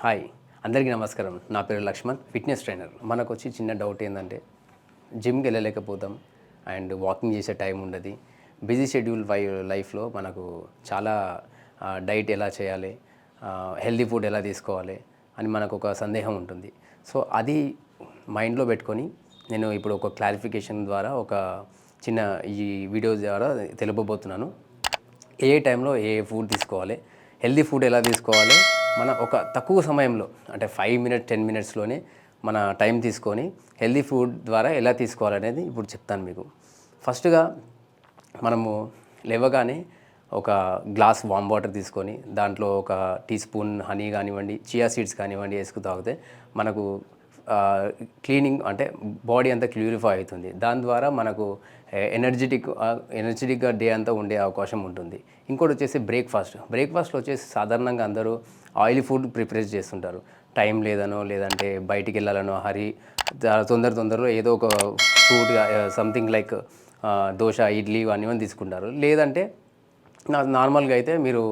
Hi, అందరికీ నమస్కారం. నా పేరు లక్ష్మణ్, ఫిట్నెస్ ట్రైనర్. మనకొచ్చి చిన్న డౌట్ ఏంటంటే జిమ్కి వెళ్ళలేకపోతాం అండ్ వాకింగ్ చేసే టైం ఉండదు. బిజీ షెడ్యూల్ లైఫ్లో మనకు చాలా డైట్ ఎలా చేయాలి, హెల్దీ ఫుడ్ ఎలా తీసుకోవాలి అని మనకు ఒక సందేహం ఉంటుంది. సో అది మైండ్లో పెట్టుకొని నేను ఇప్పుడు ఒక క్లారిఫికేషన్ ద్వారా ఒక చిన్న ఈ వీడియో ద్వారా తెలుపబోతున్నాను. ఏ టైంలో ఏ ఫుడ్ తీసుకోవాలి, హెల్దీ ఫుడ్ ఎలా తీసుకోవాలి, మన ఒక తక్కువ సమయంలో అంటే 5 మినిట్స్ 10 మినిట్స్లోనే మన టైం తీసుకొని హెల్దీ ఫుడ్ ద్వారా ఎలా తీసుకోవాలనేది ఇప్పుడు చెప్తాను మీకు. ఫస్ట్గా మనము లేవగానే ఒక గ్లాస్ వామ్ వాటర్ తీసుకొని దాంట్లో ఒక టీ స్పూన్ హనీ కానివ్వండి, చియా సీడ్స్ కానివ్వండి వేసుకు తాగితే మనకు క్లీనింగ్ అంటే బాడీ అంతా క్యూరిఫై అవుతుంది. దాని ద్వారా మనకు ఎనర్జెటిక్గా డే అంతా ఉండే అవకాశం ఉంటుంది. ఇంకోటి వచ్చేసి బ్రేక్ఫాస్ట్లో వచ్చేసి సాధారణంగా అందరూ ఆయిలీ ఫుడ్ ప్రిపేర్ చేస్తుంటారు. టైం లేదనో లేదంటే బయటికి వెళ్ళాలనో తొందరలో ఏదో ఒక ఫుడ్గా సంథింగ్ లైక్ దోశ, ఇడ్లీ ఇవన్నీ తీసుకుంటారు. లేదంటే నార్మల్గా అయితే మీరు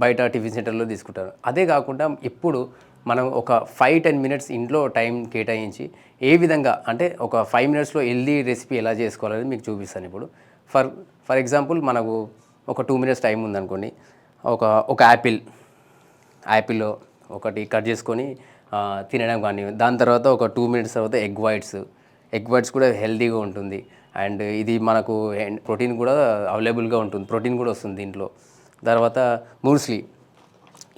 బయట టిఫిన్ సెంటర్లో తీసుకుంటారు. అదే కాకుండా ఇప్పుడు మనం ఒక 5-10 మినిట్స్ ఇంట్లో టైం కేటాయించి ఏ విధంగా అంటే ఒక 5 మినిట్స్లో హెల్దీ రెసిపీ ఎలా చేసుకోవాలని మీకు చూపిస్తాను ఇప్పుడు. ఫర్ ఎగ్జాంపుల్ మనకు ఒక 2 మినిట్స్ టైం ఉందనుకోండి. ఒక యాపిల్ ఒకటి కట్ చేసుకొని తినడం కానీ, దాని తర్వాత ఒక 2 మినిట్స్ తర్వాత ఎగ్ వైట్స్ కూడా హెల్దీగా ఉంటుంది. అండ్ ఇది మనకు ప్రోటీన్ కూడా అవైలబుల్గా ఉంటుంది, ప్రోటీన్ కూడా వస్తుంది దీంట్లో. తర్వాత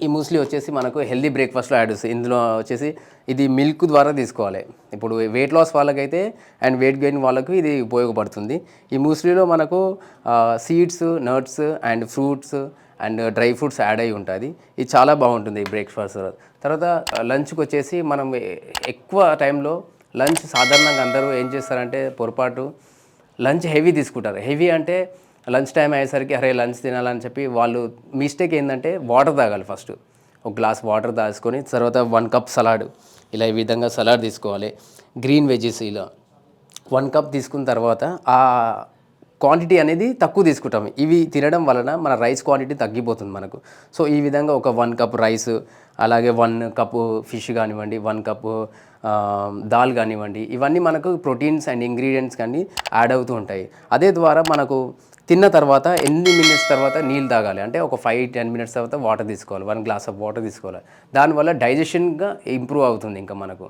ఈ మూస్లీ వచ్చేసి మనకు హెల్దీ బ్రేక్ఫాస్ట్లో యాడ్ వస్తుంది. ఇందులో వచ్చేసి ఇది మిల్క్ ద్వారా తీసుకోవాలి. ఇప్పుడు వెయిట్ లాస్ వాళ్ళకైతే అండ్ వెయిట్ గెయిన్ వాళ్ళకు ఇది ఉపయోగపడుతుంది. ఈ మూస్లీలో మనకు seeds, nuts and fruits and dry fruits add అయి ఉంటుంది. ఇది చాలా బాగుంటుంది ఈ బ్రేక్ఫాస్ట్. తర్వాత లంచ్కి వచ్చేసి మనం ఎక్కువ టైంలో లంచ్ సాధారణంగా అందరూ ఏం చేస్తారంటే పొరపాటు లంచ్ హెవీ తీసుకుంటారు. హెవీ అంటే లంచ్ టైం అయ్యేసరికి అరే లంచ్ తినాలని చెప్పి వాళ్ళు మిస్టేక్ ఏంటంటే వాటర్ తాగాలి. ఫస్ట్ ఒక గ్లాస్ వాటర్ తాసుకొని తర్వాత 1 కప్ సలాడ్, ఇలా ఈ విధంగా సలాడ్ తీసుకోవాలి. గ్రీన్ వెజెస్ ఇలా 1 కప్ తీసుకున్న తర్వాత ఆ క్వాంటిటీ అనేది తక్కువ తీసుకుంటాం. ఇవి తినడం వలన మన రైస్ క్వాంటిటీ తగ్గిపోతుంది మనకు. సో ఈ విధంగా ఒక 1 కప్ రైస్, అలాగే 1 కప్పు ఫిష్ కానివ్వండి, 1 కప్పు దాల్ కానివ్వండి, ఇవన్నీ మనకు ప్రోటీన్స్ అండ్ ఇంగ్రీడియంట్స్ కానీ యాడ్ అవుతూ ఉంటాయి. అదే ద్వారా మనకు తిన్న తర్వాత ఎన్ని మినిట్స్ తర్వాత నీళ్ళు తాగాలి అంటే ఒక 5-10 మినిట్స్ తర్వాత వాటర్ తీసుకోవాలి. 1 గ్లాస్ ఆఫ్ వాటర్ తీసుకోవాలి. దానివల్ల డైజెషన్గా ఇంప్రూవ్ అవుతుంది ఇంకా మనకు.